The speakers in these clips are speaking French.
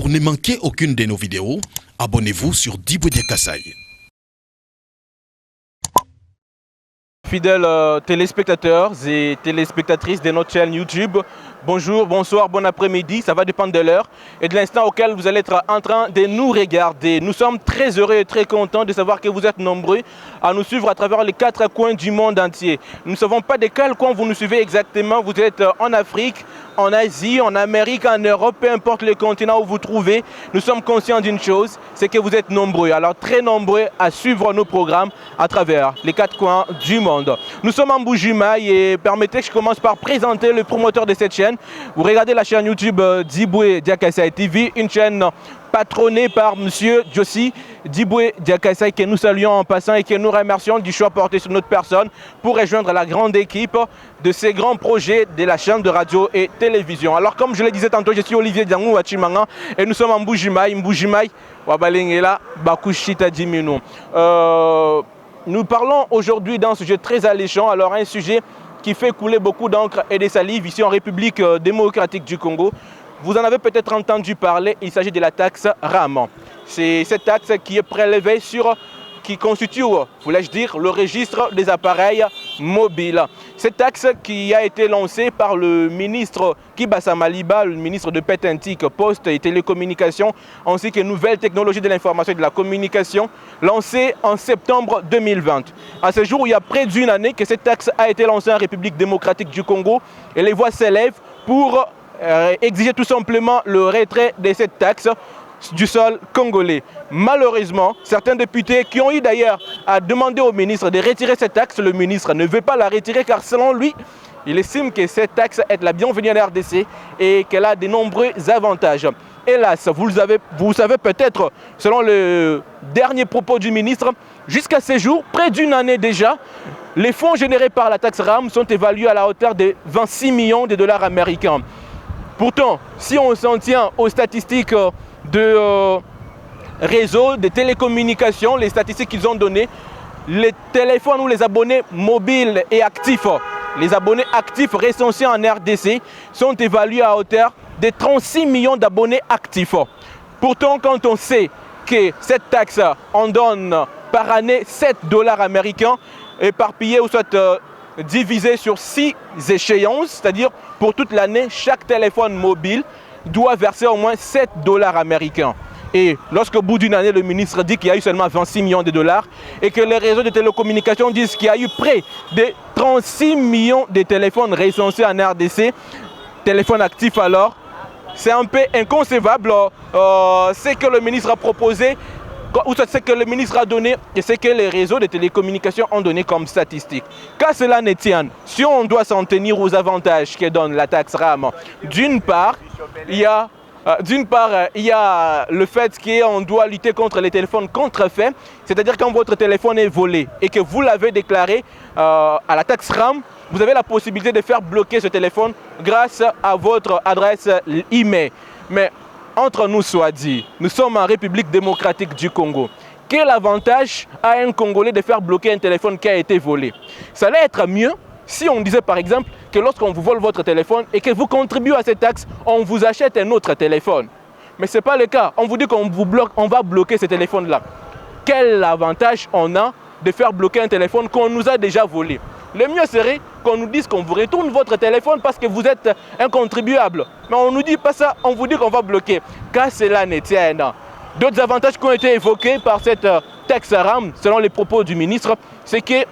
Pour ne manquer aucune de nos vidéos, abonnez-vous sur Dibwe Diakasai. Fidèles téléspectateurs et téléspectatrices de notre chaîne YouTube, bonjour, bonsoir, bon après-midi, ça va dépendre de l'heure et de l'instant auquel vous allez être en train de nous regarder. Nous sommes très heureux et très contents de savoir que vous êtes nombreux à nous suivre à travers les 4 coins du monde entier. Nous ne savons pas de quel coin vous nous suivez exactement, vous êtes en Afrique, en Asie, en Amérique, en Europe, peu importe le continent où vous trouvez, nous sommes conscients d'une chose, c'est que vous êtes nombreux, alors très nombreux à suivre nos programmes à travers les 4 coins du monde. Nous sommes en Mbuji-Mayi et permettez que je commence par présenter le promoteur de cette chaîne. Vous regardez la chaîne YouTube Dibwe Diakasai TV, une chaîne patronnée par Monsieur Josi Dibwe Diakasai que nous saluons en passant et que nous remercions du choix porté sur notre personne pour rejoindre la grande équipe de ces grands projets de la chaîne de radio et télévision. Alors comme je le disais tantôt, je suis Olivier Diangou Wachimanga et nous sommes en Mbuji-Mayi. Mbuji-Mayi, Wabalengela, Bakushita Diminu. Nous parlons aujourd'hui d'un sujet très alléchant, alors un sujet qui fait couler beaucoup d'encre et de salive ici en République démocratique du Congo. Vous en avez peut-être entendu parler, il s'agit de la taxe RAM. C'est cette taxe qui est prélevée qui constitue, voulais-je dire, le registre des appareils mobiles. Cette taxe qui a été lancée par le ministre Kibasa Maliba, le ministre de Pétentique, Poste et Télécommunications, ainsi que Nouvelles Technologies de l'Information et de la Communication, lancée en septembre 2020. À ce jour, il y a près d'une année que cette taxe a été lancée en République démocratique du Congo et les voix s'élèvent pour exiger tout simplement le retrait de cette taxe du sol congolais. Malheureusement, certains députés qui ont eu d'ailleurs à demander au ministre de retirer cette taxe, le ministre ne veut pas la retirer car selon lui, il estime que cette taxe est la bienvenue à la RDC et qu'elle a de nombreux avantages. Hélas, vous savez peut-être, selon le dernier propos du ministre, jusqu'à ce jour, près d'une année déjà, les fonds générés par la taxe RAM sont évalués à la hauteur de 26 millions de dollars américains. Pourtant, si on s'en tient aux statistiques de réseau, de télécommunications, les statistiques qu'ils ont données, les téléphones ou les abonnés mobiles et actifs, les abonnés actifs recensés en RDC sont évalués à hauteur de 36 millions d'abonnés actifs. Pourtant, quand on sait que cette taxe en donne par année 7 dollars américains éparpillés ou soit divisés sur 6 échéances, c'est-à-dire pour toute l'année, chaque téléphone mobile doit verser au moins 7 dollars américains. Et lorsqu'au bout d'une année, le ministre dit qu'il y a eu seulement 26 millions de dollars et que les réseaux de télécommunications disent qu'il y a eu près de 36 millions de téléphones recensés en RDC, téléphones actifs alors, c'est un peu inconcevable ce que le ministre a proposé ou ce que le ministre a donné et ce que les réseaux de télécommunications ont donné comme statistique. Qu'à cela ne tienne, si on doit s'en tenir aux avantages que donne la taxe RAM, d'une part, il y a le fait qu'on doit lutter contre les téléphones contrefaits, c'est-à-dire quand votre téléphone est volé et que vous l'avez déclaré à la taxe RAM, vous avez la possibilité de faire bloquer ce téléphone grâce à votre adresse email. Mais entre nous soit dit, nous sommes en République démocratique du Congo. Quel avantage a un Congolais de faire bloquer un téléphone qui a été volé? Ça allait être mieux si on disait par exemple que lorsqu'on vous vole votre téléphone et que vous contribuez à cette taxe, on vous achète un autre téléphone. Mais ce n'est pas le cas. On vous dit qu'on va bloquer ce téléphone-là. Quel avantage on a de faire bloquer un téléphone qu'on nous a déjà volé? Le mieux serait qu'on nous dise qu'on vous retourne votre téléphone parce que vous êtes un contribuable. Mais on ne nous dit pas ça, on vous dit qu'on va bloquer. Car cela ne tienne. D'autres avantages qui ont été évoqués par cette taxe RAM, selon les propos du ministre, c'est que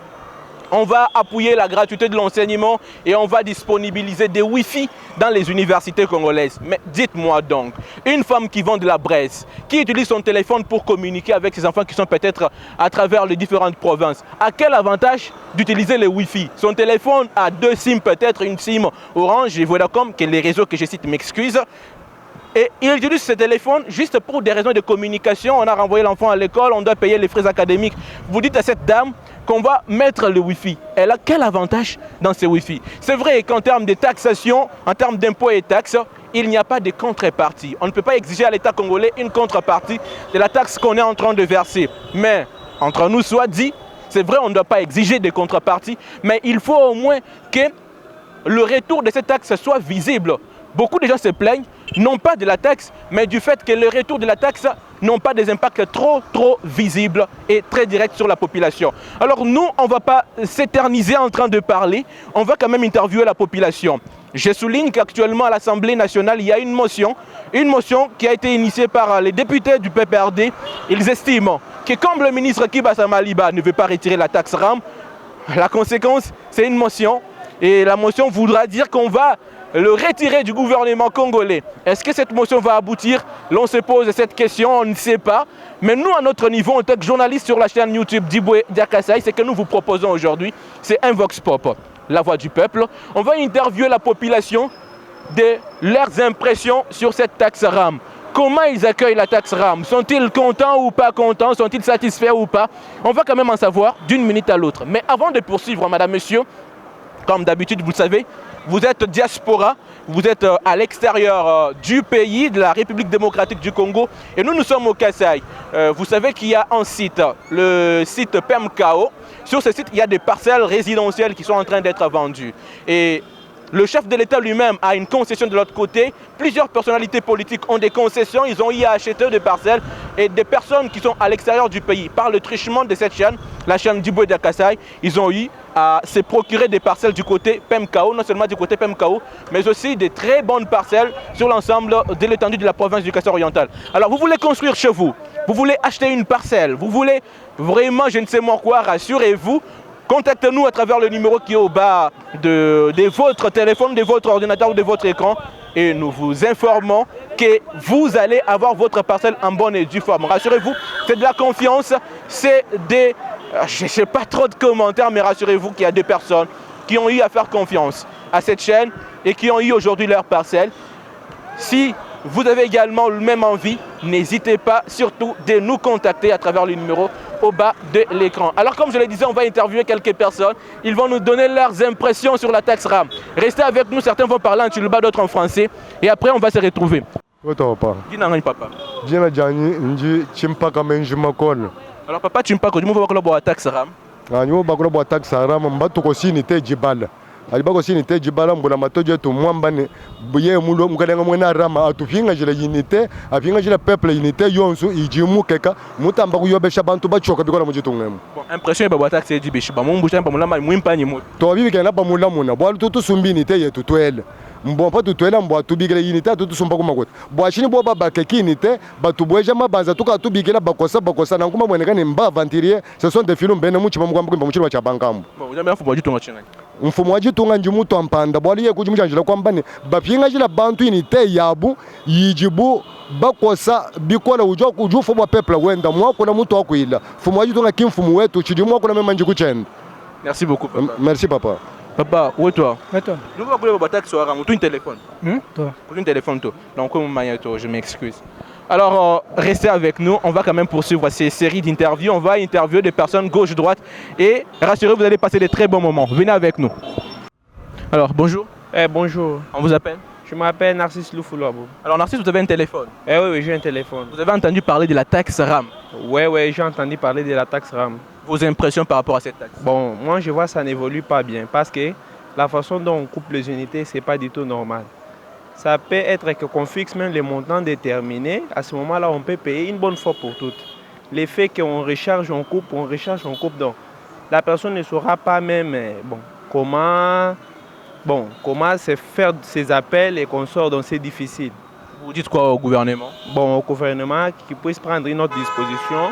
on va appuyer la gratuité de l'enseignement et on va disponibiliser des Wi-Fi dans les universités congolaises. Mais dites-moi donc, une femme qui vend de la braise, qui utilise son téléphone pour communiquer avec ses enfants qui sont peut-être à travers les différentes provinces, a quel avantage d'utiliser les Wi-Fi? Son téléphone a 2 SIM, peut-être une SIM Orange et Vodacom, que les réseaux que je cite m'excusent. Et il utilise ce téléphone juste pour des raisons de communication. On a renvoyé l'enfant à l'école, on doit payer les frais académiques. Vous dites à cette dame qu'on va mettre le Wi-Fi. Elle a quel avantage dans ce Wi-Fi? C'est vrai qu'en termes de taxation, en termes d'impôts et taxes, il n'y a pas de contrepartie. On ne peut pas exiger à l'État congolais une contrepartie de la taxe qu'on est en train de verser. Mais, entre nous soit dit, c'est vrai, on ne doit pas exiger de contrepartie, mais il faut au moins que le retour de cette taxe soit visible. Beaucoup de gens se plaignent non pas de la taxe, mais du fait que le retour de la taxe n'ont pas des impacts trop visibles et très directs sur la population. Alors nous, on ne va pas s'éterniser en train de parler, on va quand même interviewer la population. Je souligne qu'actuellement à l'Assemblée nationale, il y a une motion qui a été initiée par les députés du PPRD. Ils estiment que comme le ministre Kiba Samaliba ne veut pas retirer la taxe RAM, la conséquence, c'est une motion. Et la motion voudra dire qu'on va le retirer du gouvernement congolais. Est-ce que cette motion va aboutir? L'on se pose cette question, on ne sait pas. Mais nous, à notre niveau, en tant que journaliste sur la chaîne YouTube d'Iboué Diakasai, ce que nous vous proposons aujourd'hui, c'est un Vox Pop, la voix du peuple. On va interviewer la population de leurs impressions sur cette taxe RAM. Comment ils accueillent la taxe RAM? Sont-ils contents ou pas contents? Sont-ils satisfaits ou pas? On va quand même en savoir d'une minute à l'autre. Mais avant de poursuivre, madame, monsieur, comme d'habitude, vous le savez, vous êtes diaspora, vous êtes à l'extérieur du pays, de la République démocratique du Congo, et nous sommes au Kasaï. Vous savez qu'il y a un site, le site PEMKO. Sur ce site, il y a des parcelles résidentielles qui sont en train d'être vendues. Et le chef de l'État lui-même a une concession de l'autre côté. Plusieurs personnalités politiques ont des concessions. Ils ont eu à acheter des parcelles. Et des personnes qui sont à l'extérieur du pays, par le truchement de cette chaîne, la chaîne d'Iboué Diakasai, ils ont eu à se procurer des parcelles du côté PEMKO, non seulement du côté PEMKO, mais aussi des très bonnes parcelles sur l'ensemble de l'étendue de la province du Kasaï oriental. Alors vous voulez construire chez vous, vous voulez acheter une parcelle, vous voulez vraiment je ne sais moi quoi, rassurez-vous, contactez-nous à travers le numéro qui est au bas de votre téléphone, de votre ordinateur ou de votre écran et nous vous informons que vous allez avoir votre parcelle en bonne et due forme. Rassurez-vous, c'est de la confiance, c'est des... Je ne sais pas trop de commentaires, mais rassurez-vous qu'il y a des personnes qui ont eu à faire confiance à cette chaîne et qui ont eu aujourd'hui leur parcelle. Si vous avez également le même envie, n'hésitez pas surtout de nous contacter à travers le numéro au bas de l'écran. Alors comme je le disais, on va interviewer quelques personnes. Ils vont nous donner leurs impressions sur la taxe RAM. Restez avec nous, certains vont parler en Tchilba, d'autres en français. Et après, on va se retrouver. Papa. Alors papa, tu me parles du mouvement de la taxe RAM. La taxe RAM, alibako sini te jibala mbona matoje to mwambane buye mulo mukalenga mwena rama atufinga jila unité afinga jila peuple unité yonsu ijimu keka mutamba kuyobesha bantu bachoka bikola mujitungemu. Bon, impression ba taxe di bishi ba mumbusha ba mulama mwimpani mu to bibi kana ba mulamuna bwa tutu sumbi unité yetu twele mbon pa tutwela mbwa tubigela unité tutu sumba kumakota bwa chini bo baba keki unité batubweja mabanza tuka tubigela bakosa na nguma mwenekani mba aventurier ce sont des films bene muchi bamugamba kumba muchi wa chabangambo. Bon, vous avez un fou jitunga china. Mfumo wa jitunga njimuto ampanda bwali ye kujimujanjira kwambani bapinga jila bantu inite yabu yijibu bakosa bikola ujufu bwa peuple wenda mwako na mutu wakuila mfumo wa jitunga kimfumo wetu chidimu wako na memanji kuchenda. Merci beaucoup papa. Merci papa. Papa, où est toi? Et toi? Nous va couler taxe sur RAM, tout un téléphone. Toi. Pour un téléphone toi. Donc je m'excuse. Alors, restez avec nous, on va quand même poursuivre ces séries d'interviews, on va interviewer des personnes gauche-droite et rassurez-vous, vous allez passer des très bons moments. Venez avec nous. Alors, bonjour. Bonjour. On vous appelle? Je m'appelle Narcisse Loufoulou. Alors Narcisse, vous avez un téléphone? Oui, j'ai un téléphone. Vous avez entendu parler de la taxe RAM? Oui, j'ai entendu parler de la taxe RAM. Vos impressions par rapport à cette taxe? Bon, moi je vois que ça n'évolue pas bien parce que la façon dont on coupe les unités, c'est pas du tout normal. Ça peut être qu'on fixe même les montants déterminés. À ce moment-là, on peut payer une bonne fois pour toutes. L'effet qu'on recharge, on coupe, donc la personne ne saura pas même comment se faire ces appels et qu'on sort, donc c'est difficile. Vous dites quoi au gouvernement? Bon, au gouvernement qui puisse prendre une autre disposition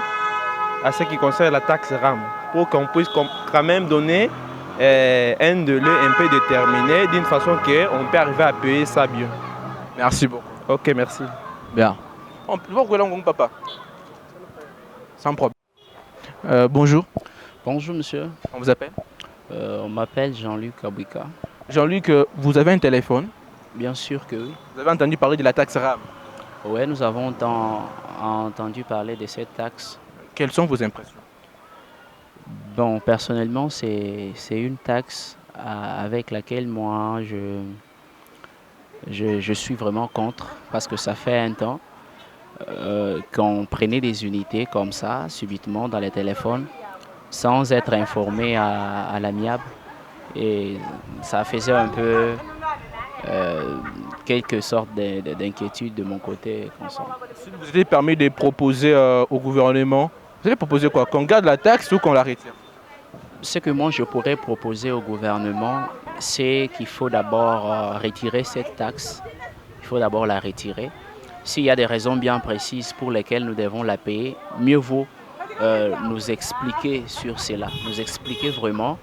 à ce qui concerne la taxe RAM pour qu'on puisse quand même donner un délai un peu déterminé d'une façon qu'on peut arriver à payer ça bien. Merci beaucoup. Ok, merci. Bien. On peut voir papa. Sans problème. Bonjour. Bonjour monsieur. On vous appelle? On m'appelle Jean-Luc Abouika. Jean-Luc, vous avez un téléphone? Bien sûr que oui. Vous avez entendu parler de la taxe RAM? Oui, nous avons entendu parler de cette taxe. Quelles sont vos impressions? Bon, personnellement, c'est une taxe avec laquelle moi, je suis vraiment contre parce que ça fait un temps qu'on prenait des unités comme ça, subitement, dans les téléphones, sans être informé à l'amiable. Et ça faisait un peu quelques sortes d'inquiétudes de mon côté. Si vous étiez permis de proposer au gouvernement, vous allez proposer quoi? Qu'on garde la taxe ou qu'on la retire? Ce que moi je pourrais proposer au gouvernement, c'est qu'il faut d'abord retirer cette taxe. Il faut d'abord la retirer. S'il y a des raisons bien précises pour lesquelles nous devons la payer, mieux vaut nous expliquer sur cela, nous expliquer vraiment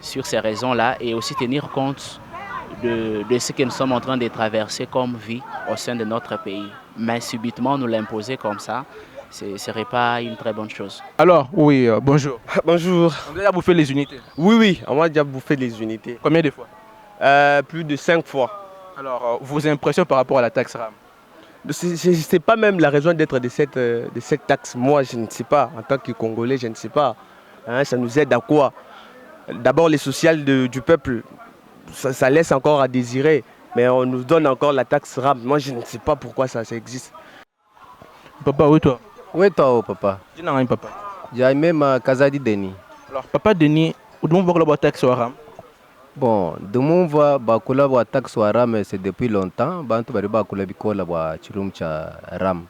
sur ces raisons-là et aussi tenir compte de ce que nous sommes en train de traverser comme vie au sein de notre pays. Mais subitement nous l'imposer comme ça, ce ne serait pas une très bonne chose. Alors, oui, bonjour. Bonjour. On a déjà bouffé les unités. Oui, on a déjà bouffé les unités. Combien de fois? Plus de 5 fois. Alors, vos impressions par rapport à la taxe RAM? Ce n'est pas même la raison d'être de cette taxe. Moi, je ne sais pas. En tant que Congolais, je ne sais pas. Hein, ça nous aide à quoi? D'abord, les social du peuple, ça laisse encore à désirer. Mais on nous donne encore la taxe RAM. Moi, je ne sais pas pourquoi ça existe. Papa, où toi? Où est toi, papa? Je n'ai rien, papa. J'ai même Kazadi Denis. Alors, papa Denis, où on voit la taxe RAM? Bon, de mon voix, bakula wa taxe wa ram, c'est depuis longtemps. Bantu bari bakula bikola wa chirumcha ram.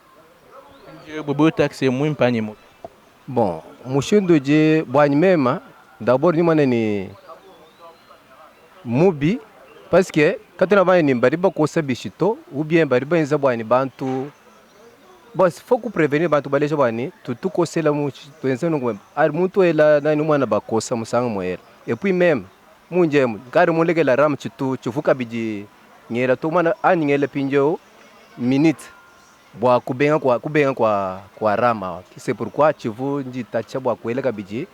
Bobo taxe est moins pas nimo. Bon, monsieur Doje, boigne même. D'abord, ni maneni mubi, parce que quand on a une bari bakosa bichito, ou bien bari benza boigne bantu. Bon, il faut que prévenir bantu baleja boigne. Tout cause la mouche, tu enseignes nous. Ar muntu ela na inumana bakosa musang moer. Et puis même munjem gari mulege la ram chitu chufuka biji ngera to mana aningela pinjo minute bwa kubenga kwa rama c'est pourquoi chivu nji tacha bwa kweleka biji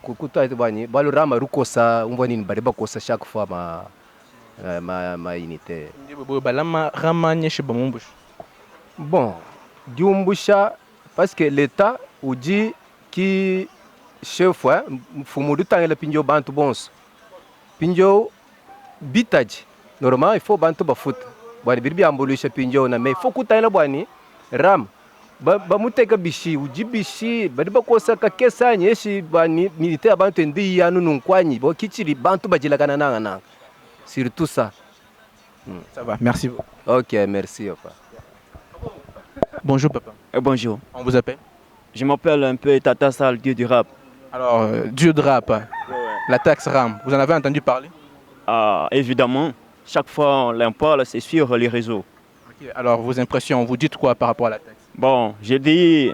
kukuta bani balu rama rukosa umboni bariba kosa chaque fois ma unité Bobo balama rama nyeshe bamumbush. Bon diumbusha parce que l'état uji qui chef fois fumudu tangela pinjo bantu bons pinjo bitage normal il faut bantu bafut bwani birbi ambolisha pinjo na mais il faut kutayela bwani ram ba muteka bishi uji bishi badi bakosa ka kesa nyeshi bani militaire abantu ndi yanu nunkwanyi bo kichiri bantu bajilakana nanga surtout ça. Ça va, merci beaucoup. OK, merci papa. Bonjour papa. Bonjour. On vous appelle? Je m'appelle un peu Tata Sal, dieu du rap. Alors, dieu de rap, la taxe RAM, vous en avez entendu parler? Ah, évidemment, chaque fois on en parle, c'est sur les réseaux. Okay. Alors, vos impressions, vous dites quoi par rapport à la taxe? Bon, je dis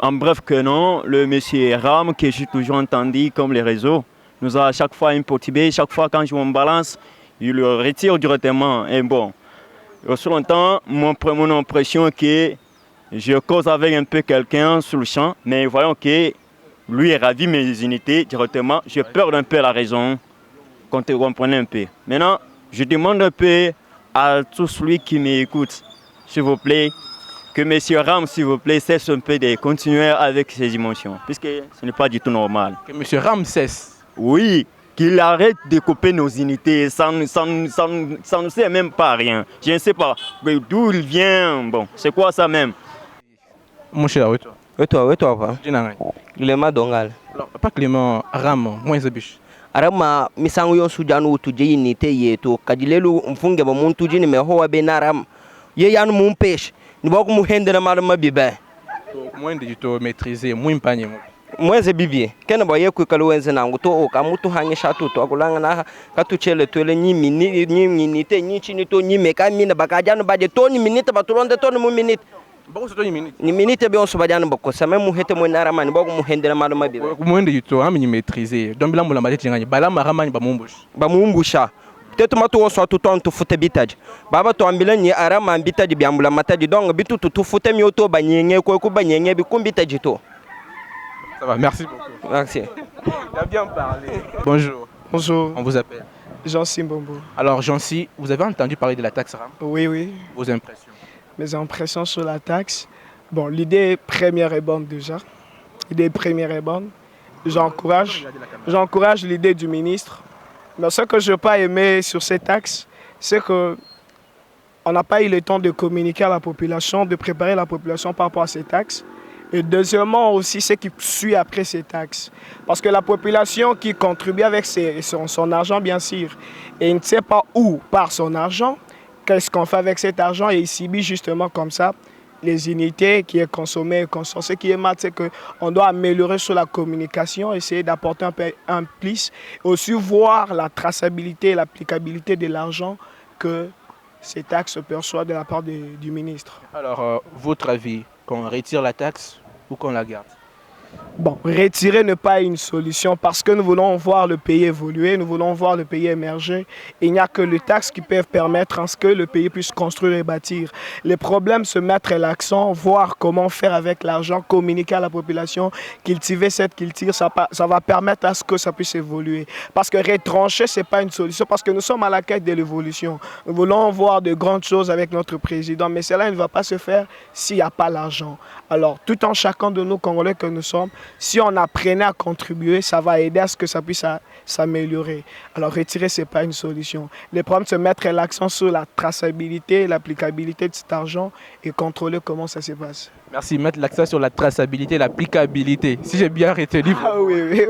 en bref que non, le monsieur Ram, que j'ai toujours entendu comme les réseaux, nous a à chaque fois impossible, chaque fois quand je me balance, il le retire directement. Et bon, aussi longtemps, mon impression que je cause avec un peu quelqu'un sur le champ, mais voyons que lui est ravi mes unités directement. Je perds un peu la raison, quand vous comprenez un peu. Maintenant, je demande un peu à tout celui qui m'écoute, s'il vous plaît, que M. Ram, s'il vous plaît, cesse un peu de continuer avec ses dimensions, puisque ce n'est pas du tout normal. Que M. Ram cesse? Oui, qu'il arrête de couper nos unités, ça ne sert même pas à rien. Je ne sais pas d'où il vient, bon, c'est quoi ça même? Mon cher, oui toi? Oui, toi, papa. Je n'ai rien. Clément Dongal. Alors, papa Clément Ram, moins zabish. Arama misangu yon sujanu tuje nite yeto kadilelu mfunge ba muntu jini me ho be naram ye yanu mun pesh ni boko mu hendena malama bibe Moins de to maîtriser, moins panye mo. mweze bibie kena ba yeku kalu wenze nangu to o kamutu hange shatu to akulanga na katu chele tole nyi nite nyi chini to nyi meka mina bakajanu bade to nyi minute batulonde to mu minute Bako so to minute. ni minute be on so bajanu bako sama mu hete mo narama ni boko mu hendena malama bibe Moins de to am ni maîtriser. Donc bila mula mate ngani bala marama ni bamumbush. ba mumbusha peut-être matu on soit tout on to fute bitaji baba to ambila ni arama bitaji biambula mataji donc bitu tu fute mi auto banyenge ko banyenge bi kumbitaji to. Ça va, merci beaucoup. Merci. Il a bien parlé. Bonjour. Bonjour, On vous appelle? Jean Simbombo. Alors, Jean-Si, vous avez entendu parler de la taxe RAM? Oui. Vos impressions? Mes impressions sur la taxe. Bon, l'idée première est bonne déjà. L'idée première est bonne. J'encourage l'idée du ministre. Mais ce que je n'ai pas aimé sur cette taxe, c'est qu'on n'a pas eu le temps de communiquer à la population, de préparer la population par rapport à ces taxes. Et deuxièmement aussi, ce qui suit après ces taxes. Parce que la population qui contribue avec son argent, bien sûr, et ne sait pas où part son argent, qu'est-ce qu'on fait avec cet argent, et il subit justement comme ça les unités qui est consommée. Ce qui est mal, c'est qu'on doit améliorer sur la communication, essayer d'apporter un plus, aussi voir la traçabilité et l'applicabilité de l'argent que ces taxes perçoivent de la part du ministre. Alors, votre avis, qu'on retire la taxe ou qu'on la garde? Bon, retirer n'est pas une solution parce que nous voulons voir le pays évoluer, nous voulons voir le pays émerger. Il n'y a que les taxes qui peuvent permettre à ce que le pays puisse construire et bâtir. Les problèmes, se mettre l'accent, voir comment faire avec l'argent, communiquer à la population, cultiver cette culture, ça va permettre à ce que ça puisse évoluer. Parce que retrancher, ce n'est pas une solution parce que nous sommes à la quête de l'évolution. Nous voulons voir de grandes choses avec notre président, mais cela ne va pas se faire s'il n'y a pas l'argent. Alors, tout en chacun de nous, Congolais que nous sommes, si on apprenait à contribuer, ça va aider à ce que ça puisse s'améliorer. Alors retirer, ce n'est pas une solution. Le problème, c'est mettre l'accent sur la traçabilité, l'applicabilité de cet argent et contrôler comment ça se passe. Merci, mettre l'accent sur la traçabilité, l'applicabilité. Si j'ai bien retenu. Ah oui,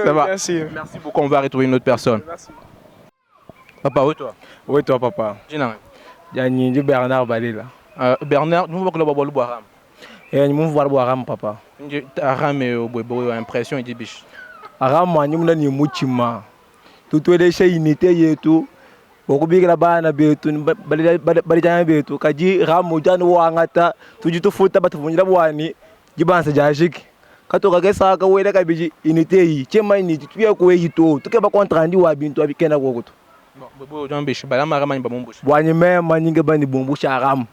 ça va. Merci. Merci beaucoup, on va retrouver une autre personne. Merci. Papa, où toi? Oui, toi, papa. J'ai Bernard Balila. Bernard, nous allons voir Et nous voir Aram, papa. Aram est au impression, il dit biche. Aram, nous n'avons pas mouchima. Tout est chez unité et tout. Beaucoup de bana betu, balijan betu. Kaji Ram mujan wangata. Tout du tout fouta bat funira wani. Jibansa jajik. Kato kage saka wele kabiji unité yi. Chema ni tu ya ko yi to. Tu ke ba contrandi wa bintu abikena gogoto. Bon, bobo jambe biche. Bala marama ni ba mombush. Wani même maninga bani bombush Aram.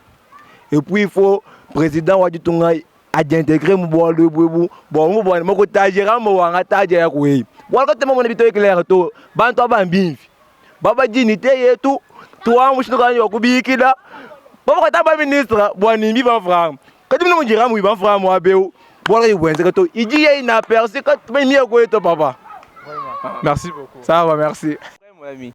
Et puis il faut président wa ditunga adintégrer mu bolo bubu bon mu bon moko tajira mu wanga tajira ko yi bon ko temo mo bito clair to banto bambimfi baba dinité yetu toi mu shino kanyo kubikida baba ko taba ministre boni mi ban franc kadi mu njira mu ban franc mo abeu bon ko ywenze to ijiye ina persi ko mi ko to papa. Merci beaucoup. Ça va, merci. Mon ami.